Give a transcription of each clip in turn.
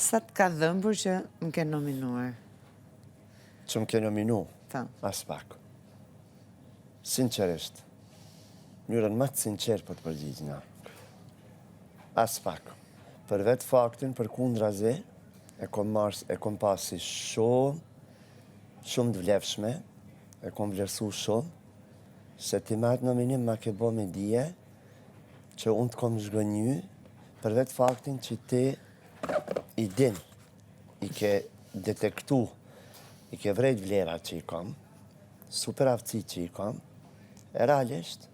Sa të ka dhëmbur që më ke nominuar? Që më ke nominu? Ta. As pak. Sinqerisht. Njërën më të sinqerë për të përgjigjna. As pak. Për vetë faktin, për kundra zi, e kom pasi shumë të vlefshme, e kom vlerësu shumë, se ti matë nominim ma ke bo me dije, që unë të kom zhgënyu, për vetë faktin që ti i din, i ke detektu, i ke vrejt vlerat që i kam, super aftësi që i kam, e realisht,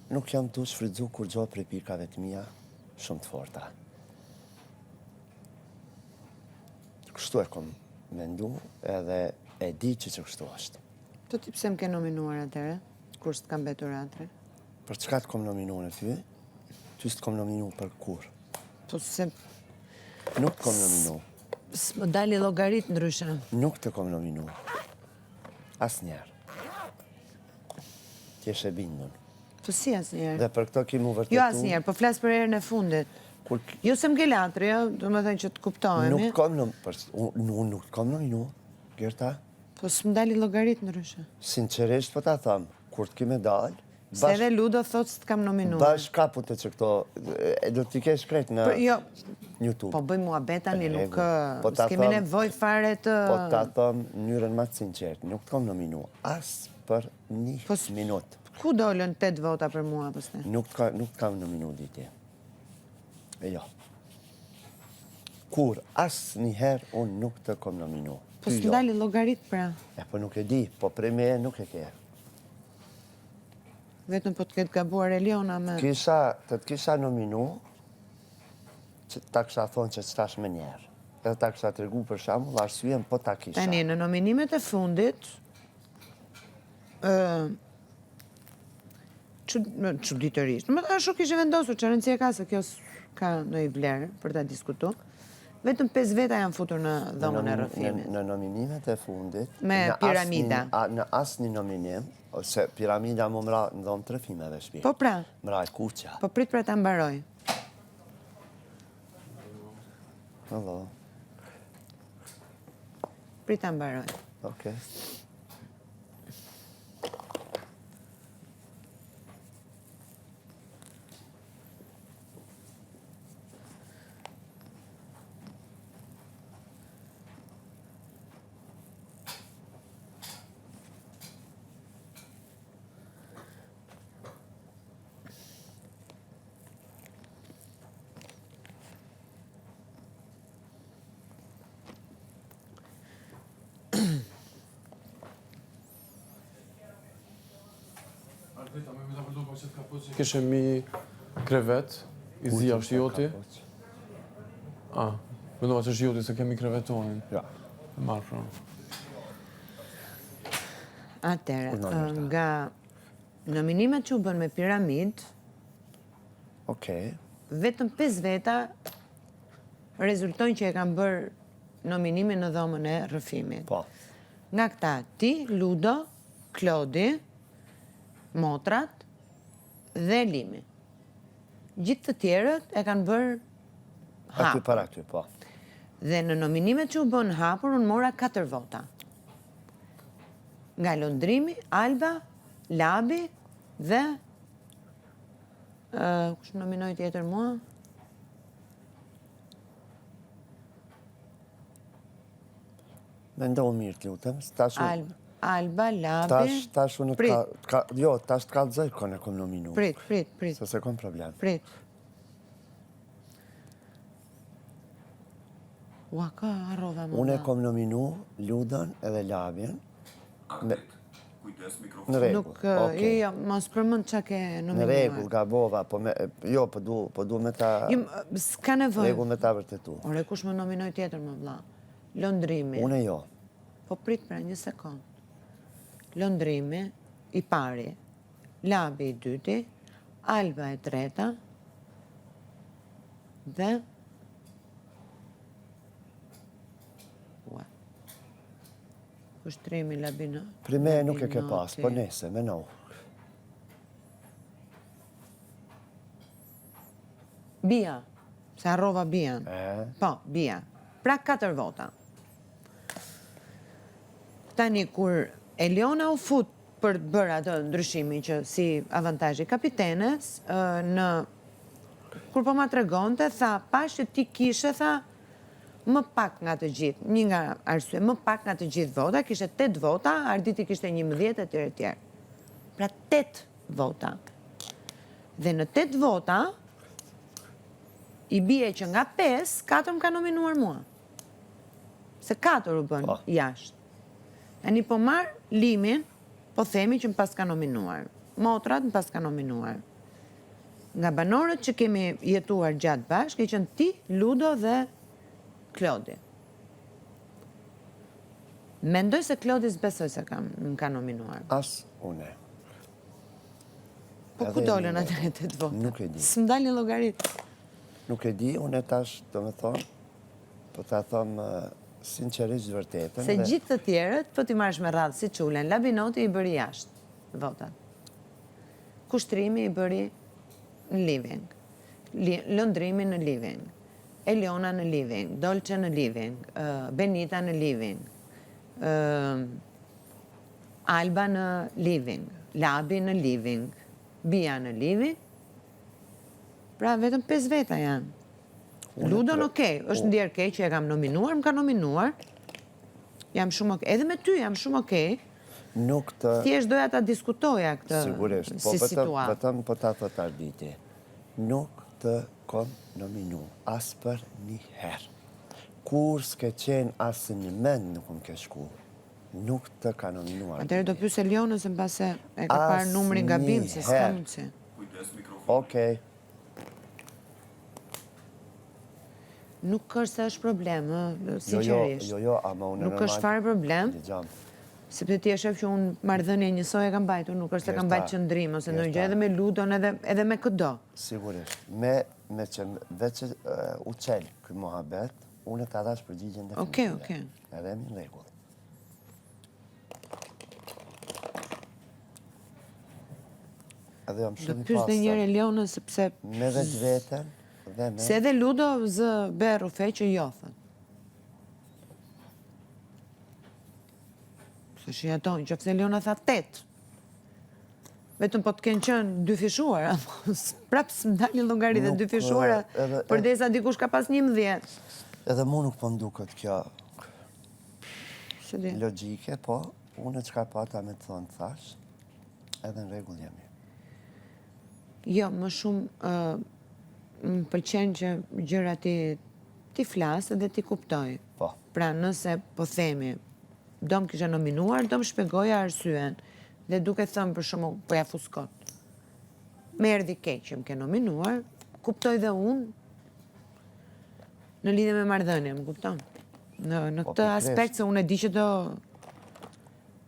nuk jam tu shfrydzu kur gjo për pikave të mija shumë të forta. Kështu e kom mendu edhe e di që kështu është. Të ti pse më ke nominuar atëre, kur s'të kam betur atre? Për çka të kom nominuar në ty? Ty s'të kom nominu për kur? Po se... Nuk të kom nominu. S'më dali llogarit ndryshe. Nuk të kom nominu. Asnjëherë. Ti je e bindur. Po si asnjëherë? Dhe për këto kimu vërtetu... Jo asnjëherë, po flas për herën e fundit. Jo se më ke latre, jo, do më thënë që të kuptohemi. Nuk të kom nuk të kom nominu, Gerta. Po s'më dali llogarit ndryshe. Sinqerisht po ta them, kur të kime dal, se edhe Ludo thot s'të kam nominuar. Bash kaput që këto, do t'i kesh krejt në YouTube. Po bëj muhabet tani, nuk s'kemi nevoj fare të... Po ta thëm njërën ma të sinqert, nuk t'kom nominu, as për një minut. Ku dollën 8 vota për mua, pësne? Nuk t'kam nominu diti. Jo. Kur, as njëherë, unë nuk të kom nominu. Po s'ndali llogarit pra? Po nuk e di, po prej me nuk e ke. Vetëm po të ketë gabuar Eliona me... Të kisha nominu, që ta kisha thonë që s'tash me njerë. Edhe ta kisha të regu për shamu, arsyen po ta kisha. Tani, në nominimet e fundit, çuditërisht. Më të ashtu kishe vendosur, që rëndësia ka se kjo ka në i vlerë për ta diskutu. Vetëm 5 veta janë futur në dhomën e rrëfimit. Në nominimet e fundit... Me piramida. Në asë një nominim, ose piramida më mra në dhomë të rrëfimeve shpi. Po pra. Mra e kuqja. Po prit pra ta mbaroj. Allo. Prit ta mbaroj. Okej. Kishe mi krevet, i zi është joti. Mendova që është joti se kemi krevetonin. Ja. Marë pra. Atere, nga nominimet që u bën me piramid, vetëm 5 veta rezultojnë që e kam bërë nominimin në dhomën e rrëfimit. Po. Nga këta ti, Ludo, Klodi, Motrat dhe Limi. Gjithë të tjerët e kanë bërë hapur. Aty para aty, po. Dhe në nominimet që u bën hapur, unë mora 4 vota. Nga Londrimi, Alba, Labi dhe... Kush nominoj tjetër mua? Mendohu mirë të lutëm. Alba, Labi... Tash unë jo, tash të kalëzoj kone kom nominu. Prit. Se se kom problem. Prit. Ua, ka arrova më. Unë e kom nominu Ludën edhe Labin. Në regull. Jo, mos përmend qa ke nominuar. Në regull, gabova, jo, po du me ta... S'ka nevoj. Regull me ta vërtetu. Ore, kush më nominoj tjetër më vlla? Londrimi. Unë jo. Po prit pra, një sekund. Londrimi, i pari, Labi i dyti, Alba e treta, dhe... Kushtrimi, Labino... Prime nuk e ke pas, po nese, me no. Bia, se arrova Bian. Po, Bia. Pra 4 vota. Tani, kur Eliona u fut për të bërë atë ndryshimin që si avantazhi kapitenes, kur po ma tregonte, tha, pash që ti kishe, tha, më pak nga të gjithë, një nga arsye, më pak nga të gjithë vota, kishe 8 vota, Arditi kishte 11 etj. Pra 8 vota. Dhe në 8 vota, i bie që nga 5, 4 më ka nominuar mua. Se 4 u bën jashtë. Tani po marr Limin, po themi që më pas ka nominuar. Motrat më pas ka nominuar. Nga banorët që kemi jetuar gjatë bashkë, i qenë ti, Ludo dhe Klodi. Mendoj se Klodi s'besoj se më ka nominuar. As une. Po ku dolën atë 8 vota? Nuk e di. S'm dalin llogarit. Nuk e di, unë tash, do me thonë, po ta thomë sinqerisht vërtetën. Se gjithë të tjerët, po t'i marrësh me radhë si Çulen, Labinoti i bëri jashtë votat. Kushtrimi i bëri në living. Lëndrimi në living. Eliona në living. Dolce në living. Benita në living. Alba në living. Labi në living. Bia në living. Pra vetëm 5 veta janë. Ludon okej, është ndjerë keq që e kam nominuar, më ka nominuar. Jam shumë okej. Edhe me ty jam shumë okej. Nuk të... Thjesht doja ta diskutoja këtë Sigurisht, po si situatë. vetëm po ta thot Arditi. Nuk të kom nominu, as për një herë. Kur s'ke qenë asë një mend nuk më ke shku. Nuk të ka nominuar. Atëherë do pyes Elionës në base e ka parë numrin gabim, se s'ka mundësi. Okej. Nuk është se është problem, sinqerisht. Jo, ama unë Nuk është fare problem, sepse ti e shef që unë marrëdhënie njësoj e kam bajtur, nuk është se kam bajt qëndrim, ose në gjë edhe me Ludon, edhe me këdo. Sigurisht. Me që veç u qelë këtë mohabet, unë ta dash përgjigjen definitive. Okej. Edhe mi në rregull. Edhe jam Do shumë i pyes dhe njëre pastë. Elionën, sepse... Me vetë vetën dhe me... Se edhe Ludo zë berë u fej që jo, thët. Se shi ato, në qëfëse Eliona tha 8. Vetëm po të kenë qënë 2 fishuara, prapë së më dalin llogarit dhe 2 fishuara, përdesa dikush ka pas 11. Edhe mu nuk po m'duket kjo Se di. logjike, po unë çka pata me të thonë thash, edhe në rregull jemi. Jo, më shumë më pëlqen që gjëra ti flasë dhe ti kuptoj. Po. Pra nëse po themi, do më kisha nominuar, do më shpegoja arsyen, dhe duke thëmë për shumë, po ja fuskot. Me erdhi keq që më ke nominuar, kuptoj dhe unë në lidhje me marrëdhënien, më kupton? Në këtë aspekt se unë e di që do...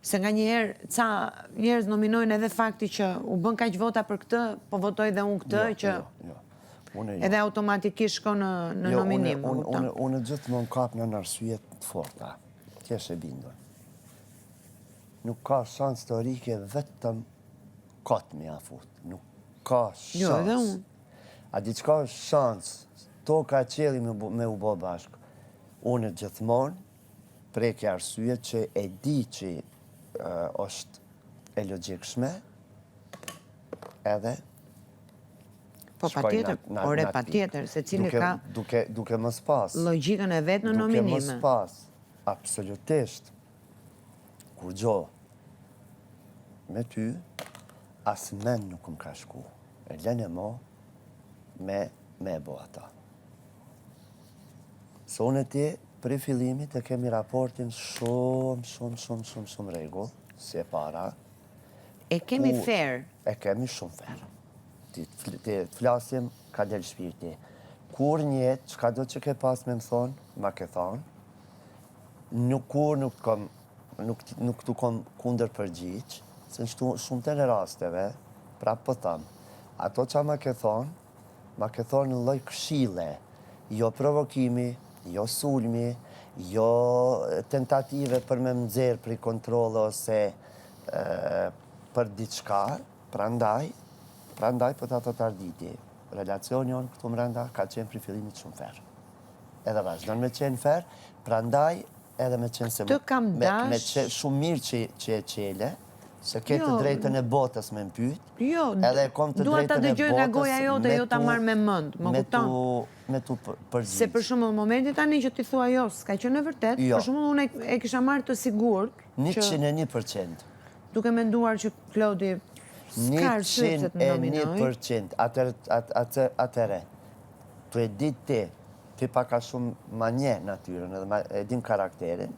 Se nga njëherë, ca njerëz nominojnë edhe fakti që u bën kaq vota për këtë, po votoj dhe unë këtë, që edhe automatikisht shko në nominim. Unë gjithmonë kap në arsyet të forta, t'jesh e bindur. Nuk ka shans teorike vetëm kot me afut. Nuk ka shans. Jo, edhe unë. A diçka është shans, toka e qielli me u bë bashkë. Unë gjithmonë preke arsyet që e di që është e logjikshme, edhe po patjetër, ore patjetër, se cili ka duke mos pas logjikën e vet në nominime. Duke mos pas absolutisht kur gjo me ty, as men nuk më ka shku. E lene mo me bo ata. Se unë e ti, për i fillimit e kemi raportin shumë rregull, si e para. E kemi fair. E kemi shumë fair. Ti flasim, ka del shpirti. Kur njetë, çka do që ke pas me më thonë, ma ke thonë, nuk të kom kunder përgjigj, se në shumë të në rasteve, pra po thamë, ato që ma ke thonë në lloj këshille, jo provokimi, jo sulmi, jo tentative për me më nxerë për i kontrole ose për diçka, prandaj po ta thot Arditi, relacioni jonë këtu mrenda ka qenë për fillimit shumë fair. edhe vazhdon me qenë fer, prandaj edhe me qenë se Të kam me dash- qenë shumë mirë që e qele, se ke të Jo. drejtën e botës me mpyt, Jo, edhe e kom të dua ta drejtën e dëgjoj nga botës goja jote, jo ta marr me mend, më kupton? Me tu përgjigj. Se për shumë në momenti tani që ti thua jo, s'ka qenë e vërtet, Jo. për shumë unë e kisha marrë të sigurt që 101%. duke menduar që Klodi s'ka arsye pse të nominoj. 101%. Atëre, tu e ditë ti paka shumë ma nje natyrën edhe e din karakterin,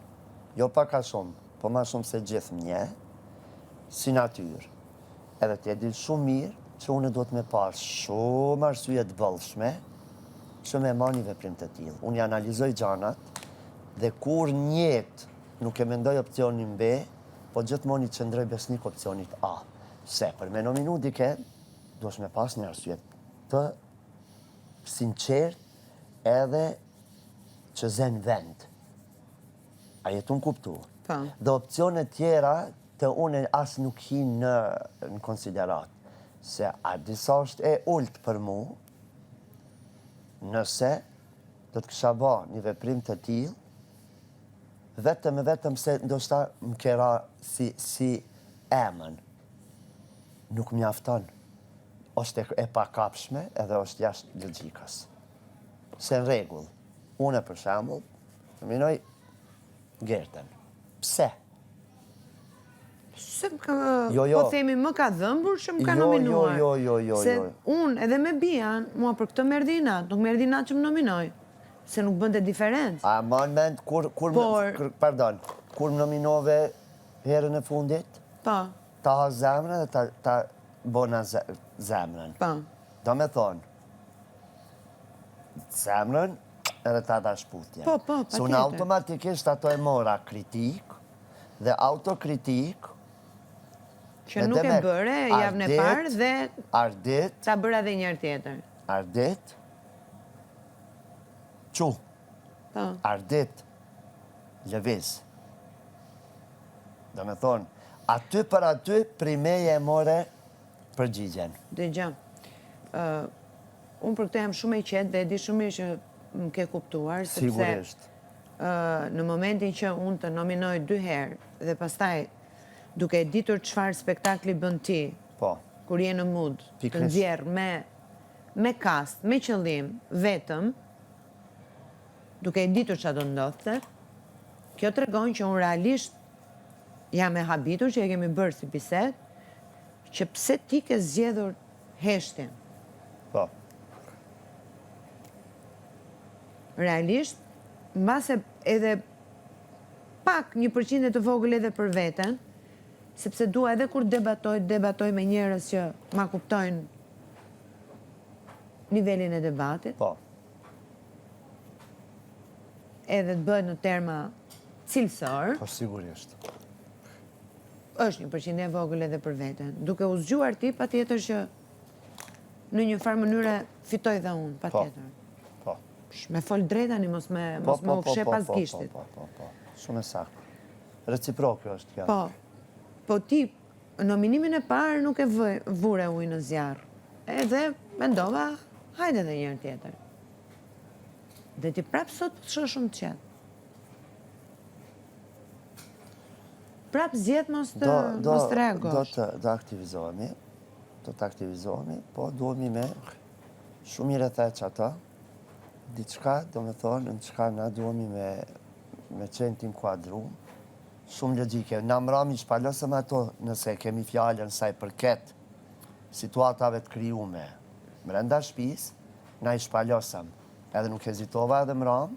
jo paka shumë, po ma shumë se gjithë nje, si natyrë. Edhe ti e din shumë mirë që unë do të me pas shumë arsye të bëllshme që me ma një veprim të tillë. Unë i analizoj gjanat dhe kur njetë nuk e mendoj opcionin B, po gjithmonë i qëndroj besnik opcionit A. Se për me nominu dike, do shme pas një arsye të sinqert edhe që zen vend. A jetu në kuptu? Po. Dhe opcionet tjera të une as nuk hi në konsiderat. Se a disa është e ullt për mu, nëse do të kësha ba një veprim të tillë, vetëm se ndoshta më kera si emën. Nuk mjafton. Është e pakapshme edhe është jashtë logjikës. Se në rregull, unë për shembull, nominoj Gertën. Pse? Se më ka, Jo, jo. po themi më ka dhëmbur që më ka Jo, nominuar. jo. Se unë edhe me Bian, mua për këtë më erdhi inat, nuk më erdhi inat që më nominoj. Se nuk bënte diferencë. A ma në mend kur më nominove herën e fundit, Po, ta ha zemrën dhe ta bona zemrën. po. Do me thonë, zemrën edhe ta da shputje. Po, Se unë automatikisht ato e mora kritik dhe autokritik Që nuk e bëre javën e parë dhe ardit, ta bëra edhe njërë tjetër. ardit, qu, Po. ardit, lëviz. Do me thonë, aty për aty, primeje e more përgjigjen. Dëgjoj. Unë për këtë jam shumë e qetë dhe e di shumë mirë që më ke kuptuar, sepse Sigurisht. në momentin që unë të nominoj 2 herë dhe pastaj duke e ditur çfarë spektakli bën ti, Po, kur je në mood, të Pikërisht. nxjerr me kast, me qëllim, vetëm, duke e ditur çfarë do ndodhte, kjo tregon që unë realisht jam e habitur që e kemi bërë si bisedë, që pse ti ke zgjedhur heshtin. po. Realisht, mbase edhe pak 1% të vogël edhe për veten, sepse dua edhe kur debatoj me njerëz që ma kuptojnë nivelin e debatit, Po, edhe të bëhet në terma cilësor, po sigurisht. është 1% e vogël edhe për veten. Duke u zgjuar ti, patjetër që në një farë mënyre fitoj dhe unë, patjetër. Po. Me fol drejt tani, mos me u fshe pas gishtit. Po. Shumë e saktë. Reciproke është kjo. Po ti, nominimin e parë nuk e vure ujë në zjarr. Edhe mendova, hajde edhe njërë tjetër. Dhe ti prapë sot të shoh shumë të qetë. Prapë zjetë mos të reagosh. Do aktivizohemi, po duhemi me shumë i rretheq ata, diçka, do me thonë, në çka na duhemi me qenë tim kuadrum, shumë logjike. Na mrami shpalosëm ato nëse kemi fjallën sa i përket situatave të krijume. Brenda shtëpisë, na i shpalosëm. Edhe nuk hezitova edhe mram,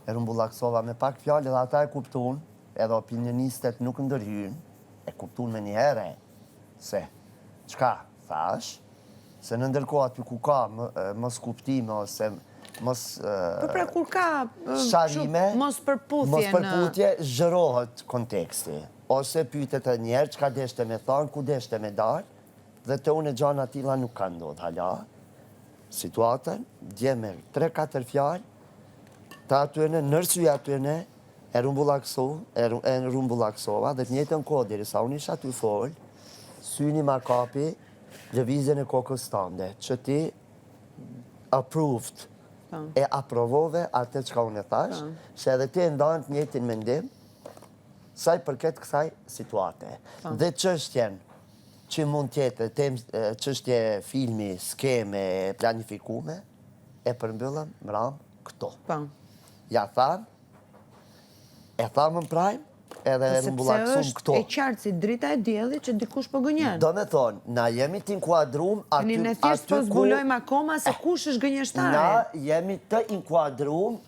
e rumbullaksova me pak fjallë edhe ata e kuptun, edhe opinionistet nuk ndërhyn, e kuptun me një herë, se çka thash, se në ndërkohë aty ku ka mos kuptime ose mos Pra kur ka sharrime, mos përputhje zhërohet konteksti. Ose pyetet e njerë çka deshte me thonë, ku deshte me dalë, dhe të unë e gjana tilla nuk ka ndodhur hala. Situatën, dje me 3-4 fjalë, ta atyene, nërsy atyene, e rumbullaksova, dhe të njëjtën kohë derisa unë isha aty fol, syni ma kapi lëvizjen e kokës tande, që ti approved e aprovove atë që ka unë e thash, se edhe ti e ndonë të njëjtin mendim, sa i përket kësaj situate. Dhe çështjen që mund tjetë, çështje filmi, skeme, planifikume, e përmbyllëm mram këto. Ja thamë, e thamë në prajmë, edhe e rumbullakësum këto. Sepse është e qartë si drita e diellit që dikush po gënjen. Do me thonë, na jemi t'inkuadrum aty ku... Ne thjesht po zbulojmë akoma se kush është gënjeshtare. Na jemi të inkuadrum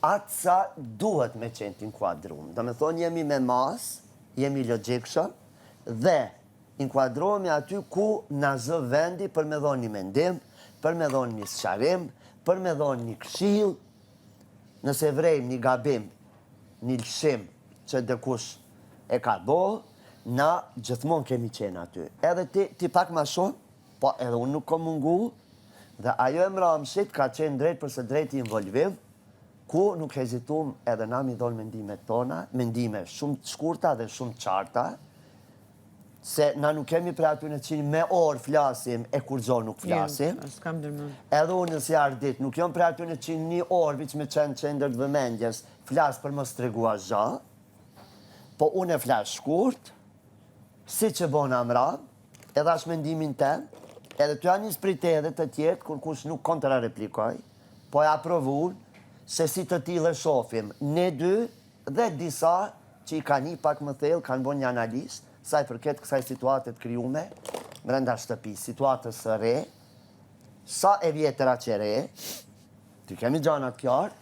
atë sa duhet me qenë t'inkuadrum. Do me thonë, jemi me mas, jemi logjikshëm, dhe inkuadrohemi aty ku na zë vendi për me dhonë një mendim, për me dhonë një sqarim, për me dhonë një këshill, nëse vrejmë një gabim, një lëshim që dikush e ka bo, na gjithmonë kemi qenë aty. Edhe ti pak ma shumë, po edhe unë nuk kom mungu, dhe ajo e mramshit ka qenë drejt përse drejt i involvim, ku nuk hezitum edhe na mi dhonë mendimet tona, mendime shumë të shkurta dhe shumë të qarta, se na nuk kemi për aty në qinë me orë flasim e kur gjo nuk flasim. Edhe unë nësi ardit, nuk jom për aty në qinë një orë viç me qenë qendër të vëmendjes, flas për mos tregua zha, po unë e flas shkurt, si që bona mram, edhe ashtë mendimin tem, edhe të janë një sprite edhe të tjetë, kur kush nuk kontra replikoj, po e aprovun, se si të tillë shofim, ne dy dhe disa që i ka një pak më thellë, kanë bon një analistë, sa i përket kësaj situatet krijume, brenda shtëpi, situatës së re, sa e vjetëra që re, ti kemi gjanat qartë,